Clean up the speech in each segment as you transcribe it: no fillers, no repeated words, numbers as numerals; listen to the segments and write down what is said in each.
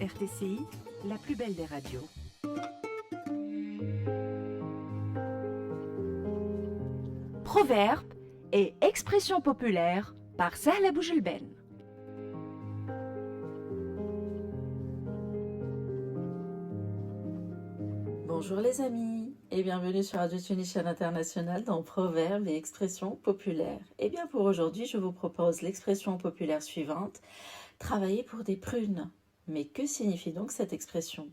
RTCI, la plus belle des radios. Proverbes et expressions populaires par Sahla Boujelben. Bonjour les amis et bienvenue sur Radio Tunisienne Internationale dans Proverbes et expressions populaires. Et bien pour aujourd'hui, je vous propose l'expression populaire suivante, travailler pour des prunes. Mais que signifie donc cette expression ?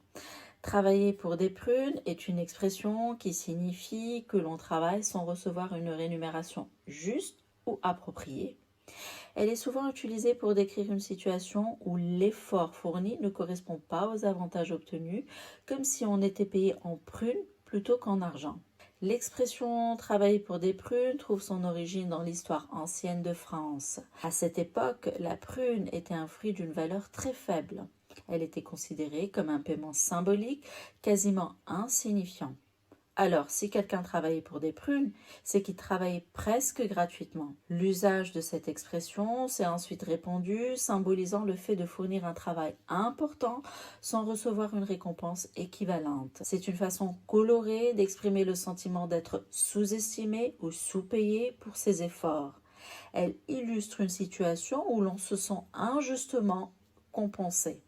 Travailler pour des prunes est une expression qui signifie que l'on travaille sans recevoir une rémunération juste ou appropriée. Elle est souvent utilisée pour décrire une situation où l'effort fourni ne correspond pas aux avantages obtenus, comme si on était payé en prunes plutôt qu'en argent. L'expression « travailler pour des prunes » trouve son origine dans l'histoire ancienne de France. À cette époque, la prune était un fruit d'une valeur très faible. Elle était considérée comme un paiement symbolique, quasiment insignifiant. Alors, si quelqu'un travaillait pour des prunes, c'est qu'il travaillait presque gratuitement. L'usage de cette expression s'est ensuite répandu, symbolisant le fait de fournir un travail important sans recevoir une récompense équivalente. C'est une façon colorée d'exprimer le sentiment d'être sous-estimé ou sous-payé pour ses efforts. Elle illustre une situation où l'on se sent injustement compensé.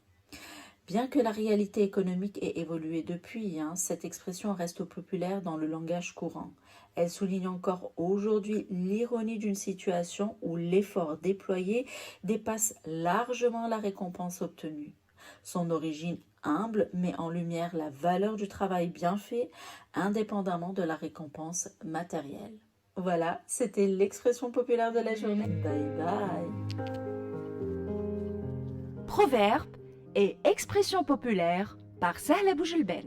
Bien que la réalité économique ait évolué depuis, cette expression reste populaire dans le langage courant. Elle souligne encore aujourd'hui l'ironie d'une situation où l'effort déployé dépasse largement la récompense obtenue. Son origine humble met en lumière la valeur du travail bien fait, indépendamment de la récompense matérielle. Voilà, c'était l'expression populaire de la journée. Bye bye. Proverbes et expressions populaires par Sahla Boujelben.